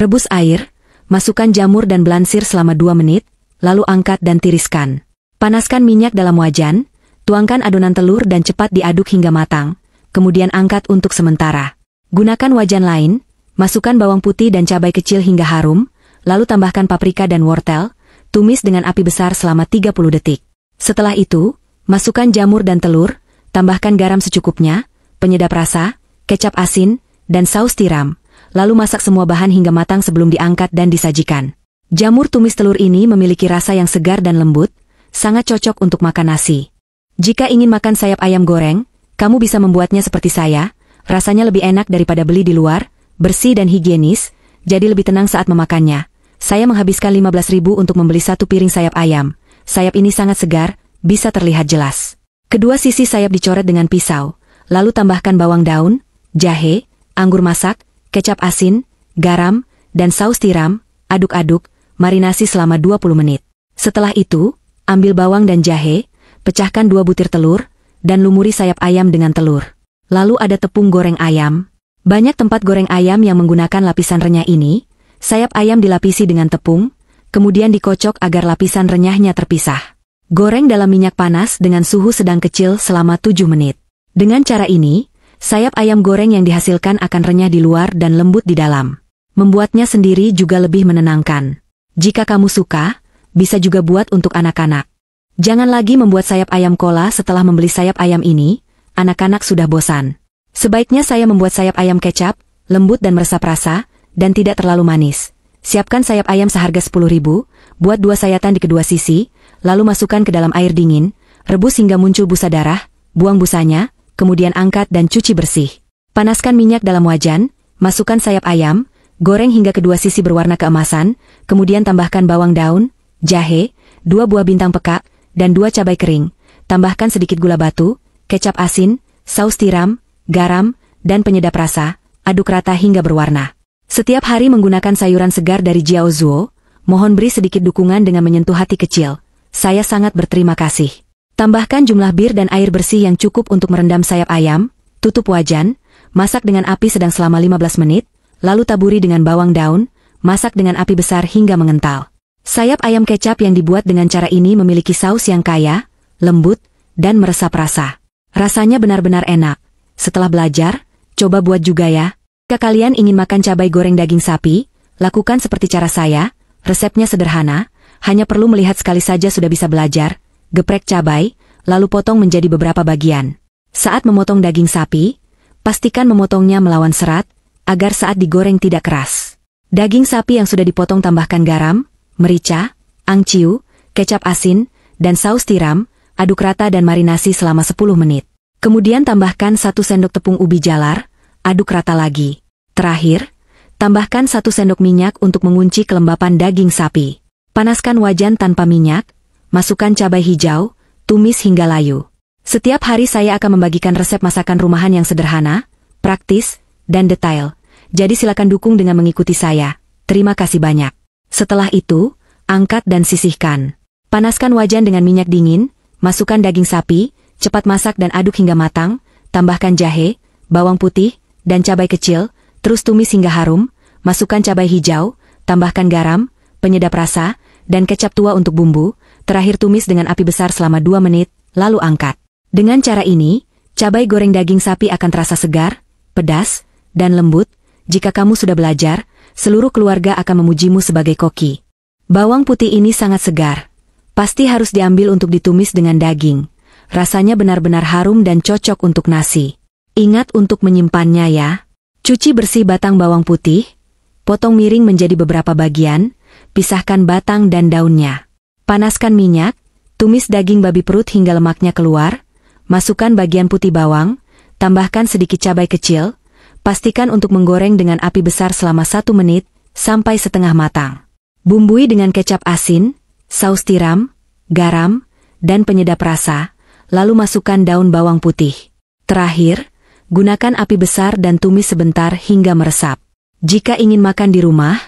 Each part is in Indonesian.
Rebus air, masukkan jamur dan belansir selama 2 menit, lalu angkat dan tiriskan. Panaskan minyak dalam wajan, tuangkan adonan telur dan cepat diaduk hingga matang, kemudian angkat untuk sementara. Gunakan wajan lain, masukkan bawang putih dan cabai kecil hingga harum, lalu tambahkan paprika dan wortel, tumis dengan api besar selama 30 detik. Setelah itu, masukkan jamur dan telur, tambahkan garam secukupnya, penyedap rasa, kecap asin, dan saus tiram, lalu masak semua bahan hingga matang sebelum diangkat dan disajikan. Jamur tumis telur ini memiliki rasa yang segar dan lembut, sangat cocok untuk makan nasi. Jika ingin makan sayap ayam goreng, kamu bisa membuatnya seperti saya, rasanya lebih enak daripada beli di luar, bersih dan higienis, jadi lebih tenang saat memakannya. Saya menghabiskan 15.000 untuk membeli 1 piring sayap ayam. Sayap ini sangat segar, bisa terlihat jelas. Kedua sisi sayap dicoret dengan pisau, lalu tambahkan bawang daun, jahe, anggur masak, kecap asin, garam, dan saus tiram, aduk-aduk, marinasi selama 20 menit. Setelah itu, ambil bawang dan jahe, pecahkan 2 butir telur, dan lumuri sayap ayam dengan telur. Lalu ada tepung goreng ayam. Banyak tempat goreng ayam yang menggunakan lapisan renyah ini, sayap ayam dilapisi dengan tepung, kemudian dikocok agar lapisan renyahnya terpisah. Goreng dalam minyak panas dengan suhu sedang kecil selama 7 menit. Dengan cara ini, sayap ayam goreng yang dihasilkan akan renyah di luar dan lembut di dalam. Membuatnya sendiri juga lebih menenangkan. Jika kamu suka, bisa juga buat untuk anak-anak. Jangan lagi membuat sayap ayam cola setelah membeli sayap ayam ini, anak-anak sudah bosan. Sebaiknya saya membuat sayap ayam kecap, lembut dan meresap rasa, dan tidak terlalu manis. Siapkan sayap ayam seharga 10.000, buat 2 sayatan di kedua sisi, lalu masukkan ke dalam air dingin, rebus hingga muncul busa darah, buang busanya, kemudian angkat dan cuci bersih. Panaskan minyak dalam wajan, masukkan sayap ayam, goreng hingga kedua sisi berwarna keemasan, kemudian tambahkan bawang daun, jahe, 2 buah bintang peka, dan 2 cabai kering. Tambahkan sedikit gula batu, kecap asin, saus tiram, garam, dan penyedap rasa, aduk rata hingga berwarna. Setiap hari menggunakan sayuran segar dari Jiaozuo, mohon beri sedikit dukungan dengan menyentuh hati kecil. Saya sangat berterima kasih. Tambahkan jumlah bir dan air bersih yang cukup untuk merendam sayap ayam, tutup wajan, masak dengan api sedang selama 15 menit, lalu taburi dengan bawang daun, masak dengan api besar hingga mengental. Sayap ayam kecap yang dibuat dengan cara ini memiliki saus yang kaya, lembut, dan meresap rasa. Rasanya benar-benar enak. Setelah belajar, coba buat juga ya. Jika kalian ingin makan cabai goreng daging sapi, lakukan seperti cara saya, resepnya sederhana, hanya perlu melihat sekali saja sudah bisa belajar. Geprek cabai, lalu potong menjadi beberapa bagian. Saat memotong daging sapi, pastikan memotongnya melawan serat, agar saat digoreng tidak keras. Daging sapi yang sudah dipotong tambahkan garam, merica, angciu, kecap asin, dan saus tiram, aduk rata dan marinasi selama 10 menit. Kemudian tambahkan 1 sendok tepung ubi jalar, aduk rata lagi. Terakhir, tambahkan 1 sendok minyak untuk mengunci kelembapan daging sapi. Panaskan wajan tanpa minyak, masukkan cabai hijau, tumis hingga layu. Setiap hari saya akan membagikan resep masakan rumahan yang sederhana, praktis, dan detail. Jadi silakan dukung dengan mengikuti saya. Terima kasih banyak. Setelah itu, angkat dan sisihkan. Panaskan wajan dengan minyak dingin, masukkan daging sapi, cepat masak dan aduk hingga matang, tambahkan jahe, bawang putih, dan cabai kecil, terus tumis hingga harum, masukkan cabai hijau, tambahkan garam, penyedap rasa, dan kecap tua untuk bumbu, terakhir tumis dengan api besar selama 2 menit, lalu angkat. Dengan cara ini, cabai goreng daging sapi akan terasa segar, pedas, dan lembut. Jika kamu sudah belajar, seluruh keluarga akan memujimu sebagai koki. Bawang putih ini sangat segar. Pasti harus diambil untuk ditumis dengan daging. Rasanya benar-benar harum dan cocok untuk nasi. Ingat untuk menyimpannya ya. Cuci bersih batang bawang putih, potong miring menjadi beberapa bagian, pisahkan batang dan daunnya. Panaskan minyak, tumis daging babi perut hingga lemaknya keluar, masukkan bagian putih bawang, tambahkan sedikit cabai kecil, pastikan untuk menggoreng dengan api besar selama 1 menit, sampai setengah matang. Bumbui dengan kecap asin, saus tiram, garam, dan penyedap rasa, lalu masukkan daun bawang putih. Terakhir, gunakan api besar dan tumis sebentar hingga meresap. Jika ingin makan di rumah,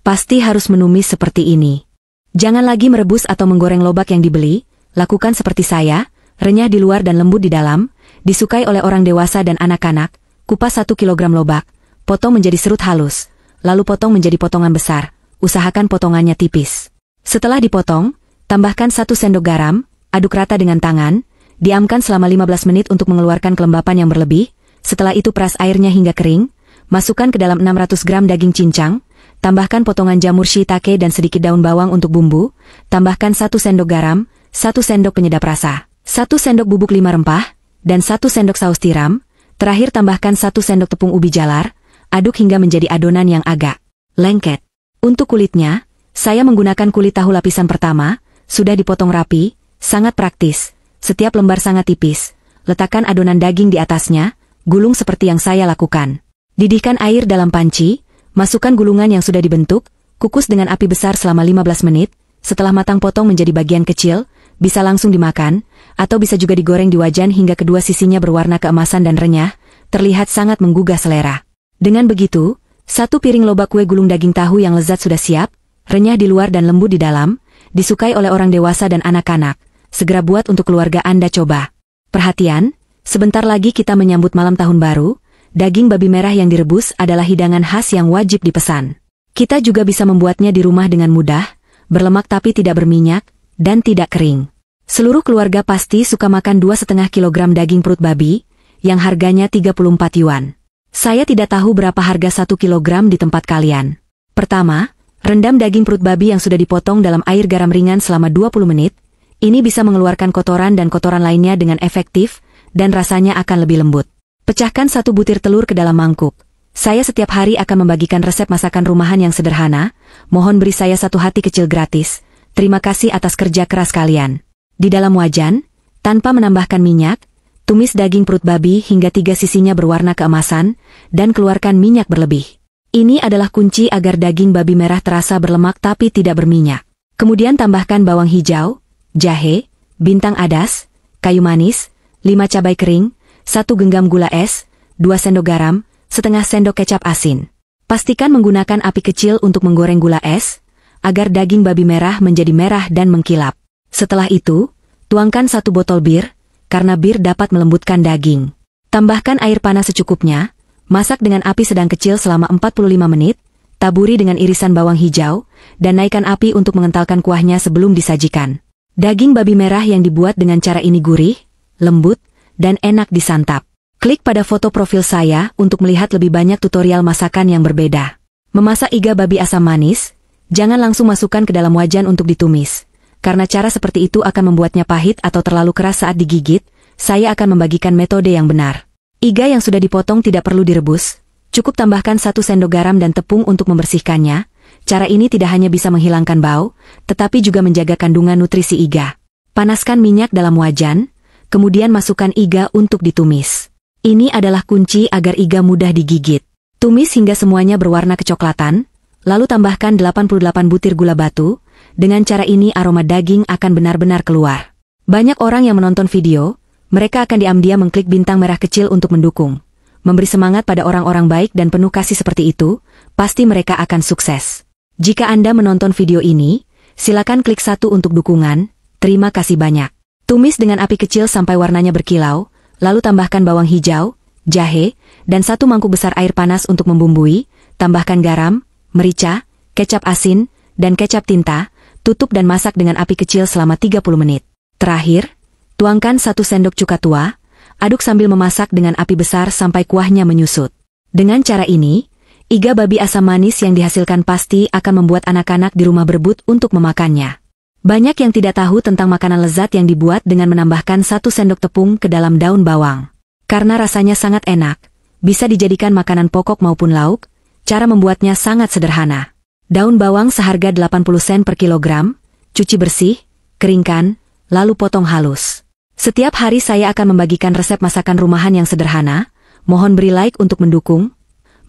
pasti harus menumis seperti ini. Jangan lagi merebus atau menggoreng lobak yang dibeli, lakukan seperti saya, renyah di luar dan lembut di dalam, disukai oleh orang dewasa dan anak-anak. Kupas 1 kilogram lobak, potong menjadi serut halus, lalu potong menjadi potongan besar. Usahakan potongannya tipis. Setelah dipotong, tambahkan 1 sendok garam, aduk rata dengan tangan, diamkan selama 15 menit untuk mengeluarkan kelembapan yang berlebih. Setelah itu peras airnya hingga kering, masukkan ke dalam 600 gram daging cincang, tambahkan potongan jamur shiitake dan sedikit daun bawang untuk bumbu, tambahkan 1 sendok garam, 1 sendok penyedap rasa, 1 sendok bubuk 5 rempah, dan 1 sendok saus tiram. Terakhir tambahkan 1 sendok tepung ubi jalar, aduk hingga menjadi adonan yang agak lengket. Untuk kulitnya, saya menggunakan kulit tahu lapisan pertama, sudah dipotong rapi, sangat praktis, setiap lembar sangat tipis. Letakkan adonan daging di atasnya, gulung seperti yang saya lakukan. Didihkan air dalam panci, masukkan gulungan yang sudah dibentuk, kukus dengan api besar selama 15 menit, setelah matang potong menjadi bagian kecil, bisa langsung dimakan, atau bisa juga digoreng di wajan hingga kedua sisinya berwarna keemasan dan renyah, terlihat sangat menggugah selera. Dengan begitu, 1 piring lobak kue gulung daging tahu yang lezat sudah siap, renyah di luar dan lembut di dalam, disukai oleh orang dewasa dan anak-anak. Segera buat untuk keluarga Anda coba. Perhatian, sebentar lagi kita menyambut malam tahun baru, daging babi merah yang direbus adalah hidangan khas yang wajib dipesan. Kita juga bisa membuatnya di rumah dengan mudah, berlemak tapi tidak berminyak, dan tidak kering. Seluruh keluarga pasti suka makan 2,5 kg daging perut babi, yang harganya 34 yuan. Saya tidak tahu berapa harga 1 kg di tempat kalian. Pertama, rendam daging perut babi yang sudah dipotong dalam air garam ringan selama 20 menit. Ini bisa mengeluarkan kotoran dan kotoran lainnya dengan efektif, dan rasanya akan lebih lembut. Pecahkan 1 butir telur ke dalam mangkuk. Saya setiap hari akan membagikan resep masakan rumahan yang sederhana. Mohon beri saya 1 hati kecil gratis. Terima kasih atas kerja keras kalian. Di dalam wajan, tanpa menambahkan minyak, tumis daging perut babi hingga 3 sisinya berwarna keemasan, dan keluarkan minyak berlebih. Ini adalah kunci agar daging babi merah terasa berlemak tapi tidak berminyak. Kemudian tambahkan bawang hijau, jahe, bintang adas, kayu manis, 5 cabai kering, 1 genggam gula es, 2 sendok garam, setengah sendok kecap asin. Pastikan menggunakan api kecil untuk menggoreng gula es, agar daging babi merah menjadi merah dan mengkilap. Setelah itu, tuangkan 1 botol bir, karena bir dapat melembutkan daging. Tambahkan air panas secukupnya, masak dengan api sedang kecil selama 45 menit, taburi dengan irisan bawang hijau, dan naikkan api untuk mengentalkan kuahnya sebelum disajikan. Daging babi merah yang dibuat dengan cara ini gurih, lembut, dan enak disantap. Klik pada foto profil saya untuk melihat lebih banyak tutorial masakan yang berbeda. Memasak iga babi asam manis, jangan langsung masukkan ke dalam wajan untuk ditumis. Karena cara seperti itu akan membuatnya pahit atau terlalu keras saat digigit, saya akan membagikan metode yang benar. Iga yang sudah dipotong tidak perlu direbus, cukup tambahkan 1 sendok garam dan tepung untuk membersihkannya. Cara ini tidak hanya bisa menghilangkan bau, tetapi juga menjaga kandungan nutrisi iga. Panaskan minyak dalam wajan, kemudian masukkan iga untuk ditumis. Ini adalah kunci agar iga mudah digigit. Tumis hingga semuanya berwarna kecoklatan, lalu tambahkan 88 butir gula batu. Dengan cara ini aroma daging akan benar-benar keluar. Banyak orang yang menonton video, mereka akan diam-diam mengklik bintang merah kecil untuk mendukung. Memberi semangat pada orang-orang baik dan penuh kasih seperti itu, pasti mereka akan sukses. Jika Anda menonton video ini, silakan klik 1 untuk dukungan, terima kasih banyak. Tumis dengan api kecil sampai warnanya berkilau, lalu tambahkan bawang hijau, jahe, dan 1 mangkuk besar air panas untuk membumbui, tambahkan garam, merica, kecap asin, dan kecap tinta. Tutup dan masak dengan api kecil selama 30 menit. Terakhir, tuangkan 1 sendok cuka tua, aduk sambil memasak dengan api besar sampai kuahnya menyusut. Dengan cara ini, iga babi asam manis yang dihasilkan pasti akan membuat anak-anak di rumah berebut untuk memakannya. Banyak yang tidak tahu tentang makanan lezat yang dibuat dengan menambahkan 1 sendok tepung ke dalam daun bawang. Karena rasanya sangat enak, bisa dijadikan makanan pokok maupun lauk, cara membuatnya sangat sederhana. Daun bawang seharga 80 sen per kilogram, cuci bersih, keringkan, lalu potong halus. Setiap hari saya akan membagikan resep masakan rumahan yang sederhana, mohon beri like untuk mendukung.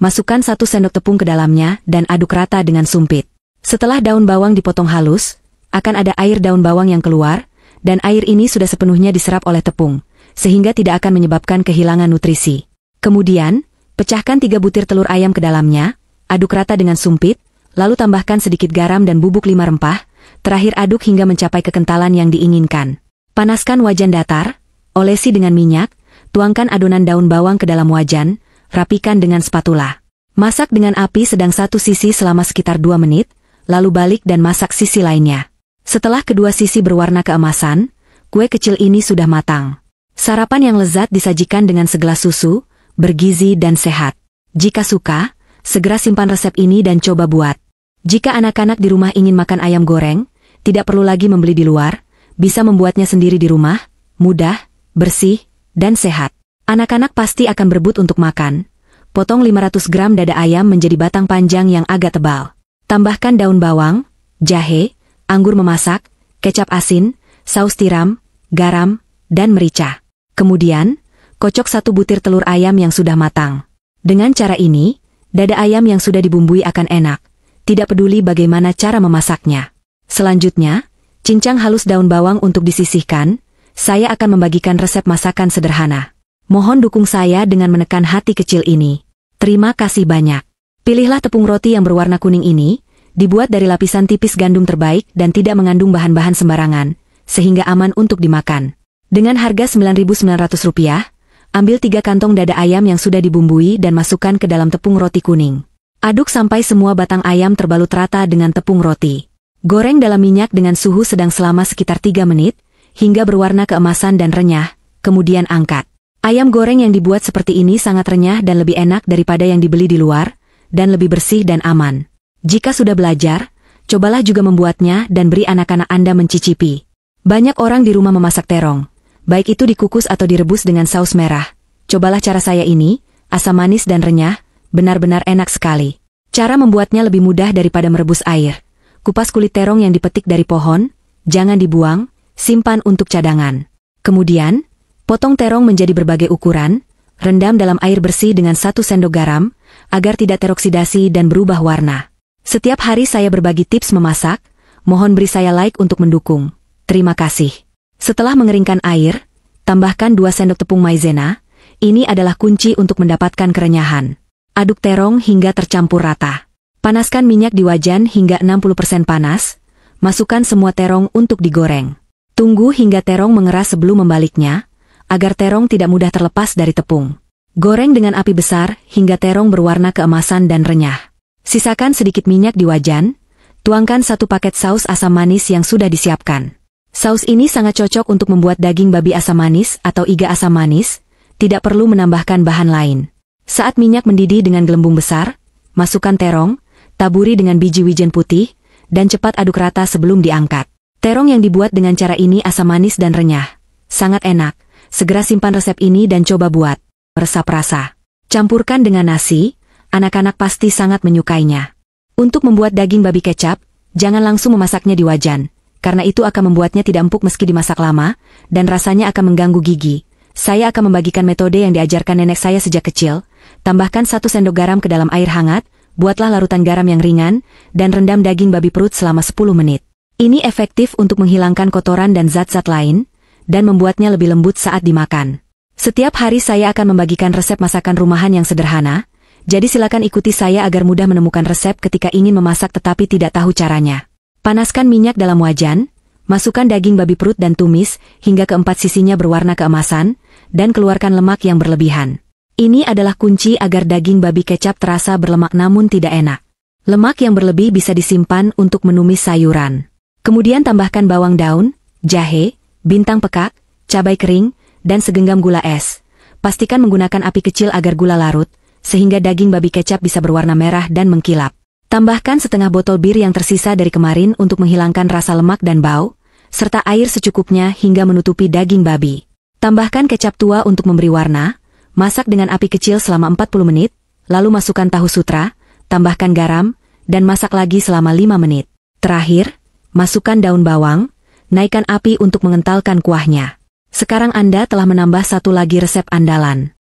Masukkan 1 sendok tepung ke dalamnya dan aduk rata dengan sumpit. Setelah daun bawang dipotong halus, akan ada air daun bawang yang keluar, dan air ini sudah sepenuhnya diserap oleh tepung, sehingga tidak akan menyebabkan kehilangan nutrisi. Kemudian, pecahkan 3 butir telur ayam ke dalamnya, aduk rata dengan sumpit, lalu tambahkan sedikit garam dan bubuk 5 rempah, terakhir aduk hingga mencapai kekentalan yang diinginkan. Panaskan wajan datar, olesi dengan minyak, tuangkan adonan daun bawang ke dalam wajan, rapikan dengan spatula. Masak dengan api sedang satu sisi selama sekitar 2 menit, lalu balik dan masak sisi lainnya. Setelah kedua sisi berwarna keemasan, kue kecil ini sudah matang. Sarapan yang lezat disajikan dengan segelas susu, bergizi dan sehat. Jika suka, segera simpan resep ini dan coba buat. Jika anak-anak di rumah ingin makan ayam goreng, tidak perlu lagi membeli di luar, bisa membuatnya sendiri di rumah, mudah, bersih, dan sehat. Anak-anak pasti akan berebut untuk makan. Potong 500 gram dada ayam menjadi batang panjang yang agak tebal. Tambahkan daun bawang, jahe, anggur memasak, kecap asin, saus tiram, garam, dan merica. Kemudian, kocok 1 butir telur ayam yang sudah matang. Dengan cara ini, dada ayam yang sudah dibumbui akan enak. Tidak peduli bagaimana cara memasaknya. Selanjutnya, cincang halus daun bawang untuk disisihkan. Saya akan membagikan resep masakan sederhana. Mohon dukung saya dengan menekan hati kecil ini. Terima kasih banyak. Pilihlah tepung roti yang berwarna kuning ini, dibuat dari lapisan tipis gandum terbaik dan tidak mengandung bahan-bahan sembarangan, sehingga aman untuk dimakan. Dengan harga Rp9.900, ambil 3 kantong dada ayam yang sudah dibumbui dan masukkan ke dalam tepung roti kuning. Aduk sampai semua batang ayam terbalut rata dengan tepung roti. Goreng dalam minyak dengan suhu sedang selama sekitar 3 menit, hingga berwarna keemasan dan renyah, kemudian angkat. Ayam goreng yang dibuat seperti ini sangat renyah dan lebih enak daripada yang dibeli di luar, dan lebih bersih dan aman. Jika sudah belajar, cobalah juga membuatnya dan beri anak-anak Anda mencicipi. Banyak orang di rumah memasak terong, baik itu dikukus atau direbus dengan saus merah. Cobalah cara saya ini, asam manis dan renyah, benar-benar enak sekali. Cara membuatnya lebih mudah daripada merebus air. Kupas kulit terong yang dipetik dari pohon, jangan dibuang, simpan untuk cadangan. Kemudian, potong terong menjadi berbagai ukuran, rendam dalam air bersih dengan 1 sendok garam, agar tidak teroksidasi dan berubah warna. Setiap hari saya berbagi tips memasak, mohon beri saya like untuk mendukung. Terima kasih. Setelah mengeringkan air, tambahkan 2 sendok tepung maizena, ini adalah kunci untuk mendapatkan kerenyahan. Aduk terong hingga tercampur rata. Panaskan minyak di wajan hingga 60% panas, masukkan semua terong untuk digoreng. Tunggu hingga terong mengeras sebelum membaliknya, agar terong tidak mudah terlepas dari tepung. Goreng dengan api besar hingga terong berwarna keemasan dan renyah. Sisakan sedikit minyak di wajan, tuangkan 1 paket saus asam manis yang sudah disiapkan. Saus ini sangat cocok untuk membuat daging babi asam manis atau iga asam manis, tidak perlu menambahkan bahan lain. Saat minyak mendidih dengan gelembung besar, masukkan terong, taburi dengan biji wijen putih, dan cepat aduk rata sebelum diangkat. Terong yang dibuat dengan cara ini asam manis dan renyah. Sangat enak. Segera simpan resep ini dan coba buat. Resap rasa. Campurkan dengan nasi, anak-anak pasti sangat menyukainya. Untuk membuat daging babi kecap, jangan langsung memasaknya di wajan, karena itu akan membuatnya tidak empuk meski dimasak lama, dan rasanya akan mengganggu gigi. Saya akan membagikan metode yang diajarkan nenek saya sejak kecil. Tambahkan 1 sendok garam ke dalam air hangat, buatlah larutan garam yang ringan, dan rendam daging babi perut selama 10 menit. Ini efektif untuk menghilangkan kotoran dan zat-zat lain, dan membuatnya lebih lembut saat dimakan. Setiap hari saya akan membagikan resep masakan rumahan yang sederhana, jadi silakan ikuti saya agar mudah menemukan resep ketika ingin memasak tetapi tidak tahu caranya. Panaskan minyak dalam wajan, masukkan daging babi perut dan tumis, hingga keempat sisinya berwarna keemasan, dan keluarkan lemak yang berlebihan. Ini adalah kunci agar daging babi kecap terasa berlemak namun tidak enak. Lemak yang berlebih bisa disimpan untuk menumis sayuran. Kemudian tambahkan bawang daun, jahe, bintang pekak, cabai kering, dan segenggam gula es. Pastikan menggunakan api kecil agar gula larut, sehingga daging babi kecap bisa berwarna merah dan mengkilap. Tambahkan setengah botol bir yang tersisa dari kemarin untuk menghilangkan rasa lemak dan bau, serta air secukupnya hingga menutupi daging babi. Tambahkan kecap tua untuk memberi warna, masak dengan api kecil selama 40 menit, lalu masukkan tahu sutra, tambahkan garam, dan masak lagi selama 5 menit. Terakhir, masukkan daun bawang, naikkan api untuk mengentalkan kuahnya. Sekarang Anda telah menambah satu lagi resep andalan.